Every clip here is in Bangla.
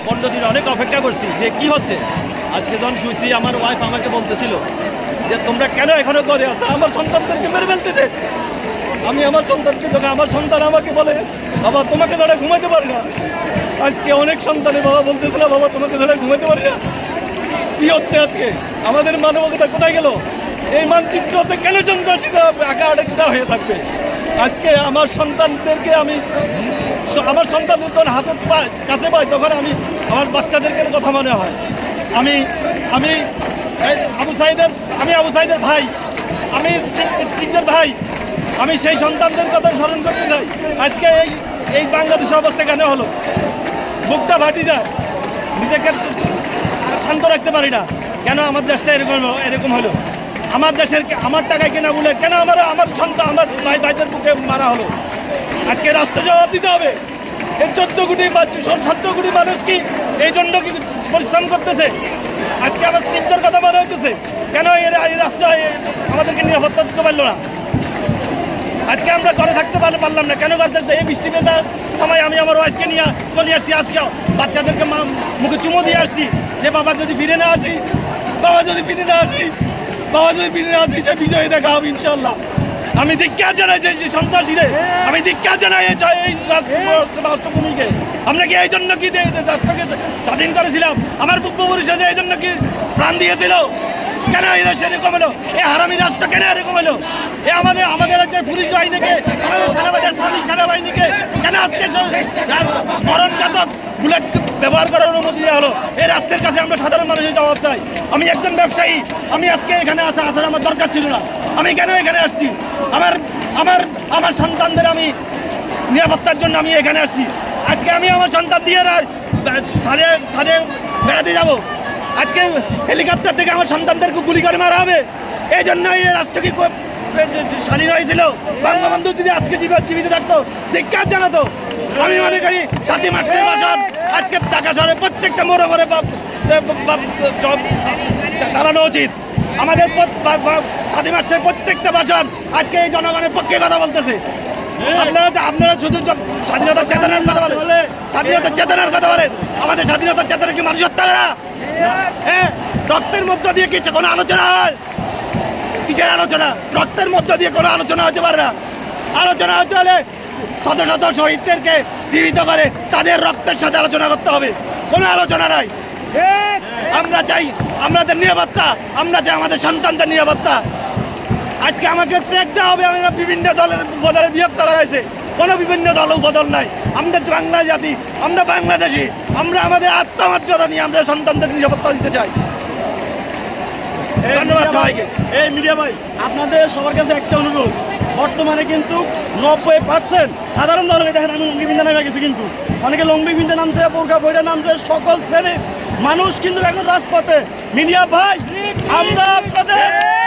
15 দিন অনেক অপেক্ষা করছি যে কি হচ্ছে। আজকে যখন শুয়েছি আমার ওয়াইফ আমাকে বলতেছিল যে তোমরা কেন এখনো করে আছো, আমার সন্তানদেরকে মেরে ফেলতেছে। আমি আমার সন্তানকে যখন আমার সন্তান আমাকে বলে বাবা তোমাকে ধরে ঘুমাতে পারি না, আজকে অনেক সন্তানে বাবা বলতেছিল বাবা তোমাকে ধরে ঘুমাতে পারি না। কি হচ্ছে আজকে? আমাদের মানবিকতা কোথায় গেল? এই মানচিত্রতে কেন সন্ত্রাসীরা আঁকা আড়াকিটা হয়ে থাকবে? আজকে আমার সন্তানদেরকে আমার সন্তানদের যখন হাতের কাছে পাই তখন আমার বাচ্চাদেরকে কথা মনে হয়। আমি আবু সাইদের ভাই, আমি স্ত্রীদের ভাই, আমি সেই সন্তানদের কথা স্মরণ করতে চাই। আজকে এই বাংলাদেশের অবস্থা কেন হলো? বুকটা ফাটি যায়, নিজেকে শান্ত রাখতে পারি না। কেন আমার দেশটা এরকম হলো? আমার দেশের আমার টাকায় কেনা বলে কেন আমার সন্তান আমার ভাইদের বুকে মারা হলো? আজকে রাষ্ট্র জবাব দিতে হবে। এই 14 কোটি বা 17 কোটি মানুষ কি এই জন্য কি পরিশ্রম করতেছে? আজকে আমার স্ত্রীদের কথা মনে হইতেছে কেন এই রাষ্ট্র আমাদেরকে নিরাপত্তা দিতে পারলো না? আজকে আমরা ঘরে থাকতে পারলাম না কেন? ঘরে থাকতে এই বৃষ্টি ভেজার সময় আমি আমার ওয়াইফকে নিয়ে চলে আসছি। আজকে বাচ্চাদেরকে মুখে চুমো দিয়ে আসছি যে বাবা যদি ফিরে না আসি, সে বিজয়ী দেখা হবে ইনশাল্লাহ। আমি ধিক্কার জানাই যে সন্ত্রাসীদের, আমি ধিক্কার জানাই এই রাষ্ট্রভূমিকে। আমরা কি এই জন্য কি রাষ্ট্রকে স্বাধীন করেছিলাম? আমার পূর্বপুরুষরা এই জন্য কি প্রাণ দিয়েছিল? কেন এই দেশ এরকম হলো? এই হারামি রাষ্ট্র কেন এরকম হলো? আমাদের যে পুলিশ বাহিনীকে, আমাদের সেনাবাহিনীকে কেন আজকে মরণঘাতক বুলেট ব্যবহার করার অনুমতি দেওয়া হলো? এই রাষ্ট্রের কাছে আমরা সাধারণ মানুষের জবাব চাই। আমি একজন ব্যবসায়ী, আমি আজকে এখানে আসার আমার দরকার ছিল না। আমি কেন এখানে আসছি? আমার সন্তানদের আমি নিরাপত্তার জন্য আমি এখানে আসছি। আজকে আমি আমার সন্তান দিয়ে ছাদে বেড়াতে যাব। আজকে হেলিকপ্টার থেকে আমার সন্তানদেরকে গুলি করে মারা হবে। এই জন্য এই রাষ্ট্র কি স্বাধীন হয়েছিল? বঙ্গবন্ধু যদি আজকে জীবিত থাকতো ধিক্কার জানাতো। আমি মনে করি 7 মার্চের ভাষণ আজকে ঢাকা শহরে প্রত্যেকটা মোড়ে চালানো উচিত। আমাদের 7 মার্চের প্রত্যেকটা ভাষণ আজকে এই জনগণের পক্ষে কথা বলতেছে। আপনারা শুধু স্বাধীনতার চেতনার কথা বলেন, স্বাধীনতার চেতনার কথা বলেন। আমাদের স্বাধীনতার চেতনা কি মানুষ হত্যা করা? হ্যাঁ, রক্তের মধ্য দিয়ে কিছু কোনো আলোচনা হয়? কিসের আলোচনা? রক্তের মধ্য দিয়ে কোনো আলোচনা হতে পারে না। আলোচনা হতে হলে শত শত শহীদদেরকে জীবিত করে তাদের রক্তের সাথে আলোচনা করতে হবে। কোনো আলোচনা নাই। আমরা চাই আমাদের নিরাপত্তা, আমরা চাই আমাদের সন্তানদের নিরাপত্তা। আজকে আমাকে ট্র্যাক দেওয়া হবে। আমরা বিভিন্ন দলের বদলে বিভক্ত করা হয়েছে, কোনো বিভিন্ন দল বদল নাই। আমরা বাংলা জাতি, আমরা বাংলাদেশি, আমরা আমাদের আত্মমর্যাদা নিয়ে আমরা সন্তানদের নিরাপত্তা দিতে চাই। ধন্যবাদ সবাইকে। এই মিডিয়া ভাই, আপনাদের সবার কাছে একটা অনুরোধ, বর্তমানে কিন্তু 90% সাধারণ ধরনের দেখেন আমি লঙ্গি বিন্দা নামে গেছি, কিন্তু অনেকে লঙ্গি বিন্দা নামছে, বোরকা বইটা নামছে, সকল শ্রেণীর মানুষ কিন্তু এখন রাজপথে। মিডিয়া ভাই, আমরা আপনাদের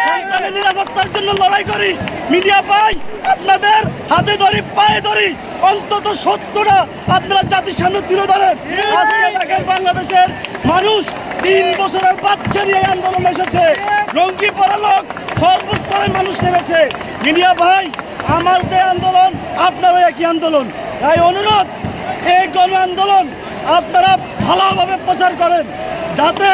সন্তানের নিরাপত্তার জন্য লড়াই করি। মিডিয়া ভাই, আপনাদের হাতে ধরি, পায়ে ধরি, অন্তত 70টা আপনারা জাতির সামনে তুলে ধরেন। আজকে দেখেন বাংলাদেশের মানুষ 3 বছরের বাচ্চা নিয়ে আন্দোলন এসেছে, লঙ্গি পরা লোক সর্বস্তরের মানুষ নেমেছে। মিডিয়া ভাই, আমার যে আন্দোলন আপনারা একই আন্দোলন, তাই অনুরোধ এই গণ আন্দোলন আপনারা ভালোভাবে প্রচার করেন যাতে